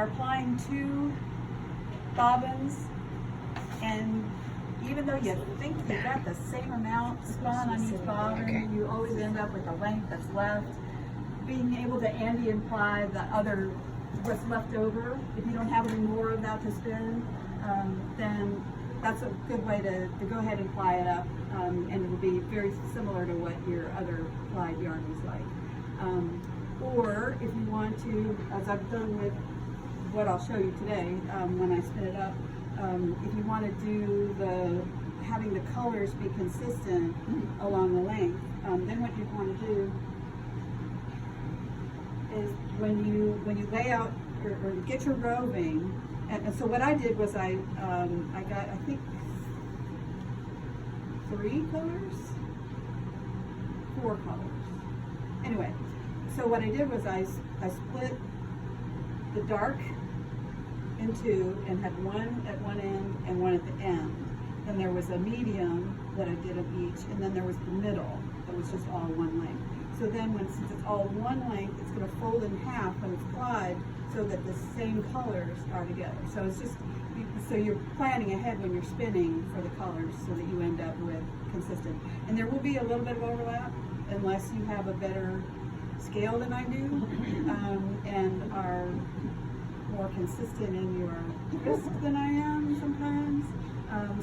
are plying 2 bobbins, and even though you think you got the same amount spun on each bobbin, you always end up with a length that's left. Being able to Andean ply the other, what's left over, if you don't have any more of that to spin, then that's a good way to go ahead and ply it up, and it will be very similar to what your other plied yarn was like. Or if you want to, as I've done with what I'll show you today, when I spin it up, if you want to do having the colors be consistent along the length, then what you want to do is when you lay out or get your roving, and so what I did was I got, I think, 3 colors, 4 colors. Anyway, so what I did was I split the dark in 2 and had one at one end and one at the end. Then there was a medium that I did of each, and then there was the middle that was just all one length. So then since it's all one length, it's going to fold in half when it's plied so that the same colors are together. So it's just, so you're planning ahead when you're spinning for the colors so that you end up with consistent. And there will be a little bit of overlap unless you have a better scale than I do, and are more consistent in your wrist than I am sometimes.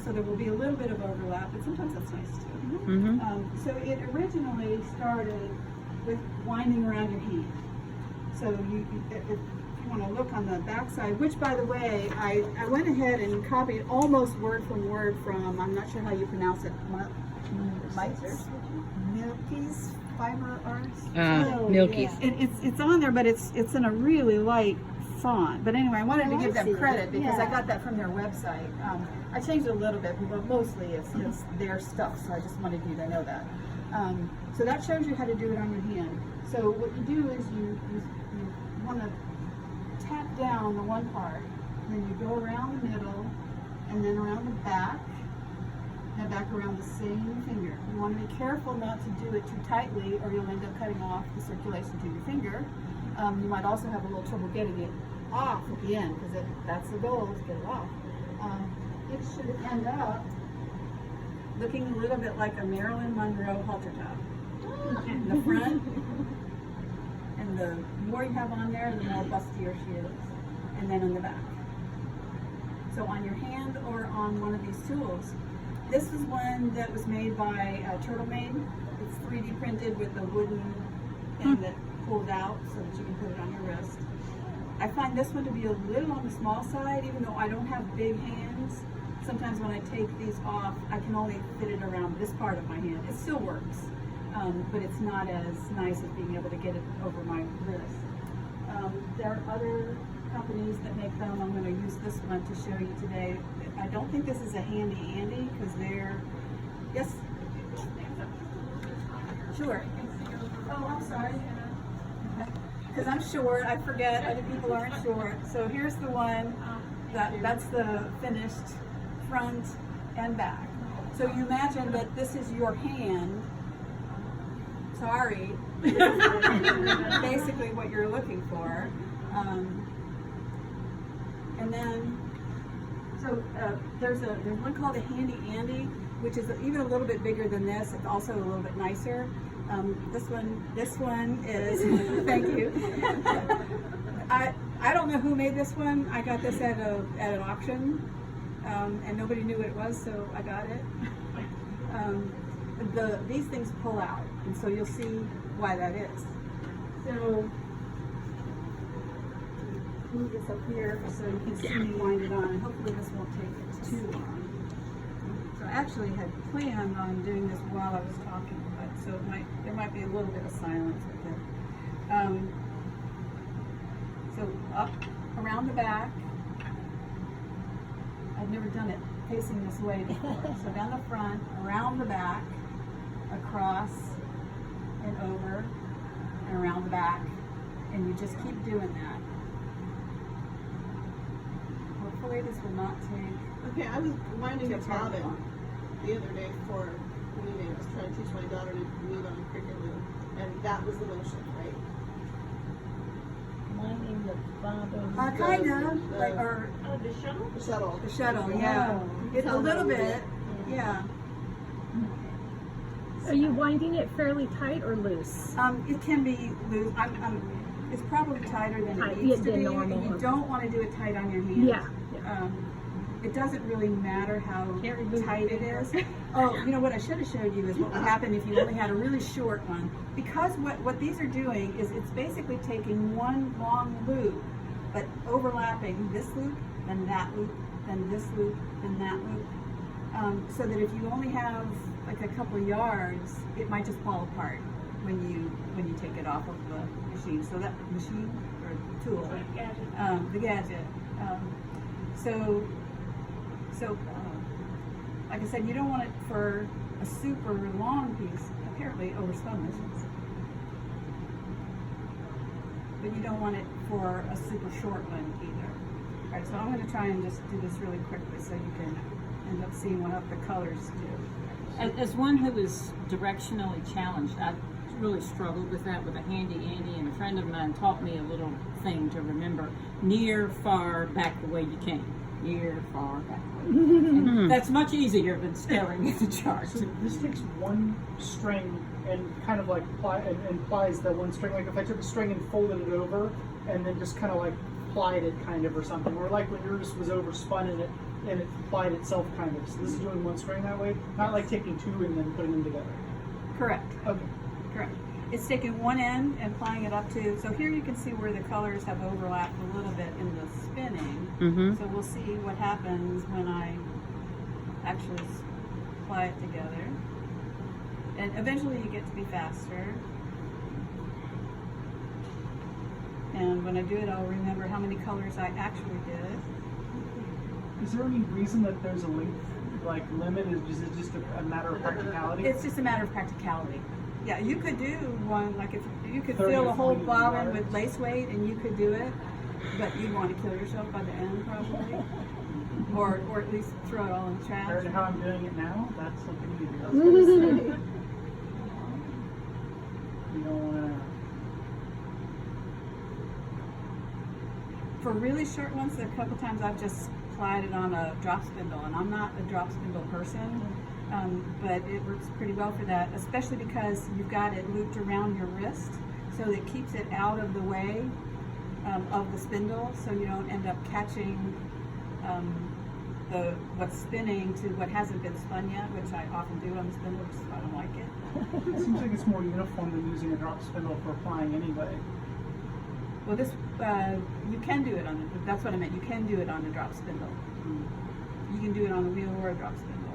So there will be a little bit of overlap, but sometimes that's nice too. So it originally started with winding around your hand. So if you want to look on the back side, which by the way, I went ahead and copied almost word from word from, I'm not sure how you pronounce it, Milky's fiber arts. Milky's. Yeah. It's on there, but it's in a really light font. But anyway, I wanted to give them credit because I got that from their website. I changed it a little bit, but mostly it's their stuff, so I just wanted you to know that. So that shows you how to do it on your hand. So what you do is you want to tap down the one part, and then you go around the middle, and then around the back, and back around the same finger. You want to be careful not to do it too tightly, or you'll end up cutting off the circulation to your finger. You might also have a little trouble getting it off at the end, because that's the goal, is to get it off. It should end up looking a little bit like a Marilyn Monroe halter top. In the front, and the more you have on there, the more bustier she is. And then in the back. So on your hand or on one of these tools. This is one that was made by Turtle Made. It's 3D printed with a wooden thing that pulls out so that you can put it on your wrist. I find this one to be a little on the small side, even though I don't have big hands. Sometimes when I take these off, I can only fit it around this part of my hand. It still works, but it's not as nice as being able to get it over my wrist. There are other companies that make them. I'm going to use this one to show you today. I don't think this is a Handy Andy because they're, yes? Sure. Oh, I'm sorry. Because I'm short, I forget other people aren't short. So here's the one, that's the finished front and back. So you imagine that this is your hand. Sorry. Basically what you're looking for. And then, so there's one called a Handy Andy, which is even a little bit bigger than this. It's also a little bit nicer. This one is, thank you. I don't know who made this one. I got this at an auction, and nobody knew what it was, so I got it. These things pull out, and so you'll see why that is. So move this up here so you can see me wind it on, and hopefully this won't take it too long. So I actually had planned on doing this while I was talking, but so there might be a little bit of silence with it. So up around the back. I've never done it facing this way before. So down the front, around the back, across and over and around the back, and you just keep doing that. Hopefully this will not take. Okay, I was winding a bobbin the other day for weaving. I was trying to teach my daughter to weave on a cricket loom, and that was the motion, right? winding the bobbin? Kinda, like, or Oh, the shuttle? The shuttle. the shuttle, yeah. It's a little bit, yeah. Are you winding it fairly tight or loose? It can be loose. It's probably tighter than Tight, it needs yeah, to than be. normal, You okay. don't want to do it tight on your hand. Yeah. It doesn't really matter how Can't remove tight it is. Oh, you know what I should have showed you is what would happen if you only had a really short one. Because what these are doing is it's basically taking one long loop, but overlapping this loop, then that loop, then this loop, then that loop. So that if you only have like a couple of yards, it might just fall apart when you take it off of the machine. So that machine or tool, the gadget. Like I said, you don't want it for a super long piece. Apparently, overspun this one. But you don't want it for a super short one either. All right, so I'm going to try and just do this really quickly so you can end up seeing what the colors do. As one who is directionally challenged, I really struggled with that with a handy Andy, and a friend of mine taught me a little thing to remember: near, far, back the way you came. Near, far, back the way you came. And that's much easier than staring at the chart. So this takes one string and kind of like plies the one string. Like if I took a string and folded it over and then just kind of like plied it kind of or something. Or like when yours was overspun and it plied itself kind of. So this is doing one string that way? Not like taking two and then putting them together. Correct. Okay. Correct. It's taking one end and applying it up to, so here you can see where the colors have overlapped a little bit in the spinning. So we'll see what happens when I actually apply it together. And eventually you get to be faster. And when I do it, I'll remember how many colors I actually did. Is there any reason that there's a length limit? Is it just a matter of practicality? It's just a matter of practicality. Yeah, you could do one, like if you could 30 fill or a whole 40 bobbin yards. with lace weight and you could do it, but you'd want to kill yourself by the end probably. or at least throw it all in the trash. Compared to how I'm doing it now, that's something you I do. was gonna say, You don't want to. For really short ones, a couple times I've just applied it on a drop spindle, and I'm not a drop spindle person, but it works pretty well for that, especially because you've got it looped around your wrist, so that it keeps it out of the way of the spindle, so you don't end up catching what's spinning to what hasn't been spun yet, which I often do on the spindle, which is why I don't like it. It seems like it's more uniform than using a drop spindle for applying anyway. Well, this you can do it on that's what I meant. You can do it on a drop spindle. You can do it on the wheel or a drop spindle.